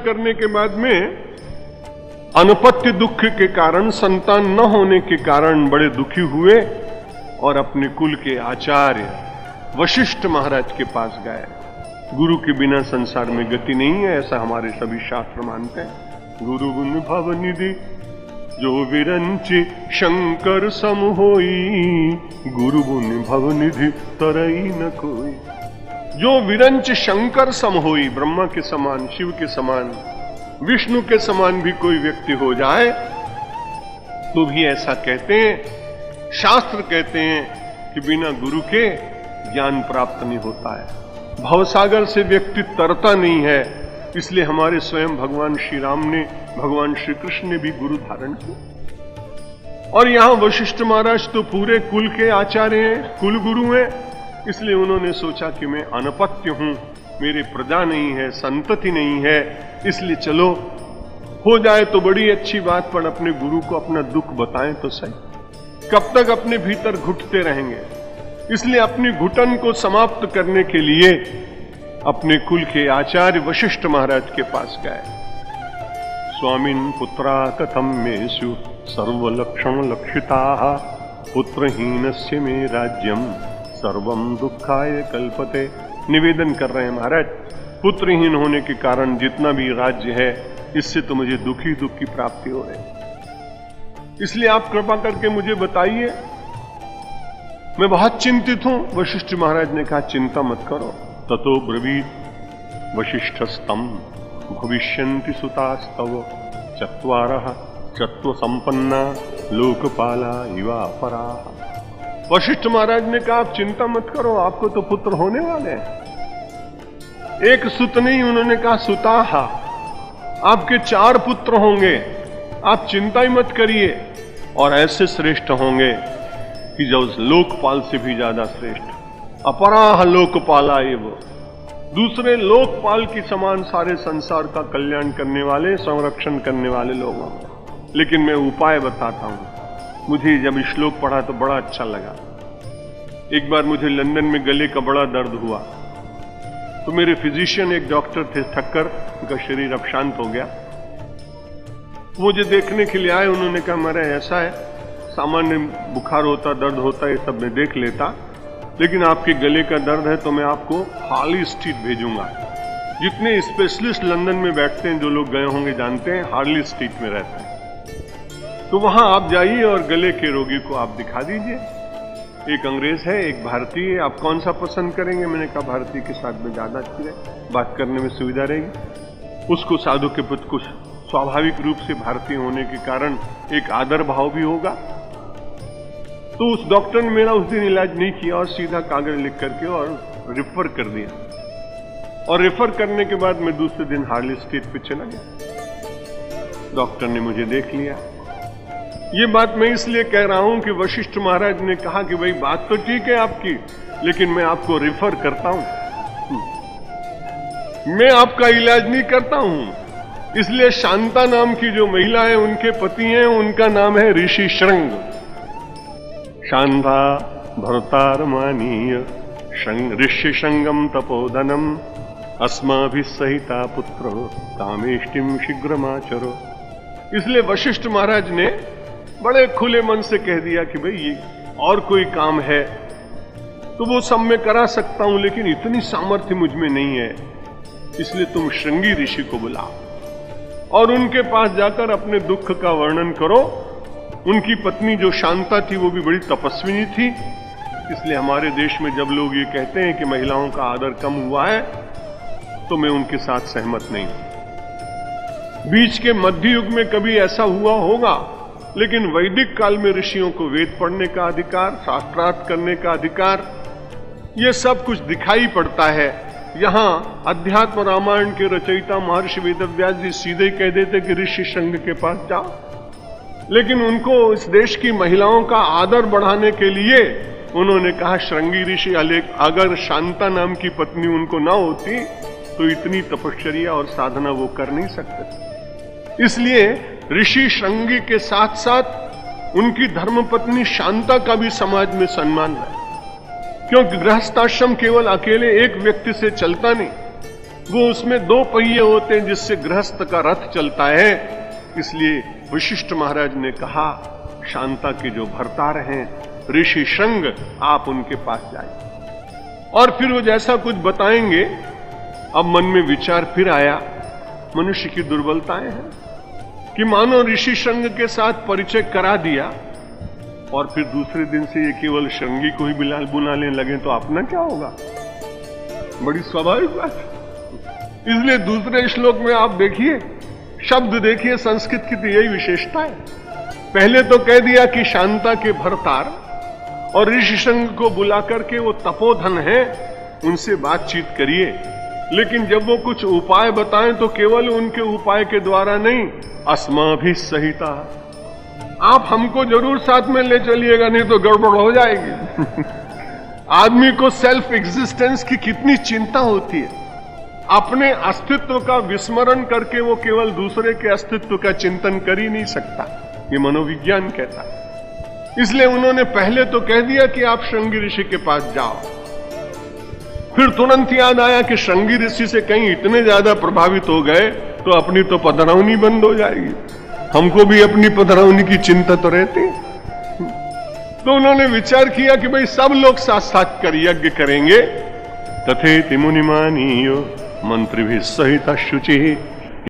करने के बाद में अनपत्य दुख के कारण, संतान न होने के कारण बड़े दुखी हुए और अपने कुल के आचार्य वशिष्ठ महाराज के पास गए। गुरु के बिना संसार में गति नहीं है, ऐसा हमारे सभी शास्त्र मानते हैं। गुरु गुण भवनिधि जो विरंचि शंकर सम होई, गुरु गुण भवनिधि तरई न कोई। जो विरंच शंकर सम होई, ब्रह्मा के समान, शिव के समान, विष्णु के समान भी कोई व्यक्ति हो जाए तो भी ऐसा कहते हैं, शास्त्र कहते हैं कि बिना गुरु के ज्ञान प्राप्त नहीं होता है। भवसागर से व्यक्ति तरता नहीं है, इसलिए हमारे स्वयं भगवान श्री राम ने, भगवान श्री कृष्ण ने भी गुरु धारण किया। और यहां वशिष्ठ महाराज तो पूरे कुल के आचार्य हैं, कुल गुरु हैं, इसलिए उन्होंने सोचा कि मैं अनपत्य हूं, मेरे प्रजा नहीं है, संतति नहीं है, इसलिए चलो हो जाए तो बड़ी अच्छी बात, पर अपने गुरु को अपना दुख बताएं तो सही। कब तक अपने भीतर घुटते रहेंगे? इसलिए अपनी घुटन को समाप्त करने के लिए अपने कुल के आचार्य वशिष्ठ महाराज के पास गए। स्वामिन पुत्रा कथम मेषु सर्वलक्षण लक्षिता, पुत्रहीनस्य मे राज्यम सर्वम दुखाय कल्पते। निवेदन कर रहे हैं महाराज, पुत्रहीन होने के कारण जितना भी राज्य है इससे तो मुझे दुख की प्राप्ति हो रही, इसलिए आप कृपा करके मुझे बताइए, मैं बहुत चिंतित हूं। वशिष्ठ महाराज ने कहा चिंता मत करो। ततो ब्रवीत वशिष्ठस्तम भविष्यन्ति सुतास्तव चत्वारः चत्व संपन्ना लोकपाला इवा अपराः। वशिष्ठ महाराज ने कहा आप चिंता मत करो, आपको तो पुत्र होने वाले हैं। एक सुत नहीं, उन्होंने कहा सुताहा, आपके 4 पुत्र होंगे, आप चिंता ही मत करिए, और ऐसे श्रेष्ठ होंगे कि जो लोकपाल से भी ज्यादा श्रेष्ठ, अपराह लोकपाला एव, दूसरे लोकपाल की समान सारे संसार का कल्याण करने वाले, संरक्षण करने वाले लोग होंगे। लेकिन मैं उपाय बताता हूं। मुझे जब श्लोक पढ़ा तो बड़ा अच्छा लगा। एक बार मुझे लंदन में गले का बड़ा दर्द हुआ, तो मेरे फिजिशियन एक डॉक्टर थे ठक्कर, उनका शरीर अब शांत हो गया, मुझे देखने के लिए आए। उन्होंने कहा मेरा ऐसा है, सामान्य बुखार होता, दर्द होता, ये सब मैं देख लेता, लेकिन आपके गले का दर्द है तो मैं आपको हार्ली स्ट्रीट भेजूंगा। जितने स्पेशलिस्ट लंदन में बैठते हैं, जो लोग गए होंगे जानते हैं, हार्ली स्ट्रीट में रहते हैं, तो वहां आप जाइए और गले के रोगी को आप दिखा दीजिए। एक अंग्रेज है, एक भारतीय, आप कौन सा पसंद करेंगे? मैंने कहा भारतीय के साथ में ज्यादा अच्छी है, बात करने में सुविधा रहेगी, उसको साधु के प्रति कुछ स्वाभाविक रूप से भारतीय होने के कारण एक आदर भाव भी होगा। तो उस डॉक्टर ने मेरा उस दिन इलाज नहीं किया और सीधा कागज लिख करके और रेफर कर दिया, और रेफर करने के बाद मैं दूसरे दिन हार्ली स्ट्रीट पे चला गया। डॉक्टर ने मुझे देख लिया। ये बात मैं इसलिए कह रहा हूं कि वशिष्ठ महाराज ने कहा कि भाई बात तो ठीक है आपकी, लेकिन मैं आपको रेफर करता हूं, मैं आपका इलाज नहीं करता हूं। इसलिए शांता नाम की जो महिला है, उनके पति हैं, उनका नाम है ऋषि श्रृंग। शांता भरतार मानीय ऋषि श्रृंगम तपोधनम अस्माभिः सहिता पुत्र कामेष्टिम शीघ्रमाचरो। इसलिए वशिष्ठ महाराज ने बड़े खुले मन से कह दिया कि भाई ये और कोई काम है तो वो सब मैं करा सकता हूं, लेकिन इतनी सामर्थ्य मुझ में नहीं है, इसलिए तुम श्रृंगी ऋषि को बुलाओ और उनके पास जाकर अपने दुख का वर्णन करो। उनकी पत्नी जो शांता थी वो भी बड़ी तपस्विनी थी, इसलिए हमारे देश में जब लोग ये कहते हैं कि महिलाओं का आदर कम हुआ है तो मैं उनके साथ सहमत नहीं हूं। बीच के मध्य युग में कभी ऐसा हुआ होगा, लेकिन वैदिक काल में ऋषियों को वेद पढ़ने का अधिकार, शास्त्रार्थ करने का अधिकार, ये सब कुछ दिखाई पड़ता है। यहां अध्यात्म रामायण के रचयिता महर्षि वेदव्यास जी सीधे ही कह देते कि ऋषि श्रृंग के पास जाओ, लेकिन उनको इस देश की महिलाओं का आदर बढ़ाने के लिए उन्होंने कहा श्रृंगी ऋषि, अगर शांता नाम की पत्नी उनको ना होती तो इतनी तपश्चर्या और साधना वो कर नहीं सकते। इसलिए ऋषि श्रृंगी के साथ साथ उनकी धर्मपत्नी शांता का भी समाज में सम्मान है, क्योंकि गृहस्थाश्रम केवल अकेले एक व्यक्ति से चलता नहीं। वो उसमें 2 पहिए होते हैं जिससे गृहस्थ का रथ चलता है। इसलिए वशिष्ठ महाराज ने कहा, शांता के जो भरतार हैं ऋषि शंग, आप उनके पास जाइए और फिर वो जैसा कुछ बताएंगे। अब मन में विचार फिर आया, मनुष्य की दुर्बलताएं हैं कि मानो ऋषि शंग के साथ परिचय करा दिया और फिर दूसरे दिन से ये केवल शंगी को ही बुलाने लगे तो अपना क्या होगा। बड़ी स्वाभाविक बात है। इसलिए दूसरे श्लोक में आप देखिए, शब्द देखिए, संस्कृत की तो यही विशेषता है। पहले तो कह दिया कि शांता के भरतार और ऋषि शंग को बुला करके वो तपोधन है, उनसे बातचीत करिए। लेकिन जब वो कुछ उपाय बताएं तो केवल उनके उपाय के द्वारा नहीं, अस्माभि सहिता, आप हमको जरूर साथ में ले चलिएगा, नहीं तो गड़बड़ हो जाएगी। आदमी को सेल्फ एग्जिस्टेंस की कितनी चिंता होती है। अपने अस्तित्व का विस्मरण करके वो केवल दूसरे के अस्तित्व का चिंतन कर ही नहीं सकता, ये मनोविज्ञान कहता है। इसलिए उन्होंने पहले तो कह दिया कि आप श्रृंगी ऋषि के पास जाओ। फिर तुरंत याद आया कि श्रृंगी ऋषि से कहीं इतने ज्यादा प्रभावित हो गए तो अपनी तो पधरौनी बंद हो जाएगी, हमको भी अपनी पधरौनी की चिंता तो रहती। तो उन्होंने विचार किया कि भाई सब लोग साथ साथ कर यज्ञ करेंगे। तथेति मुनिमानीयो मंत्री भी सहित शुचि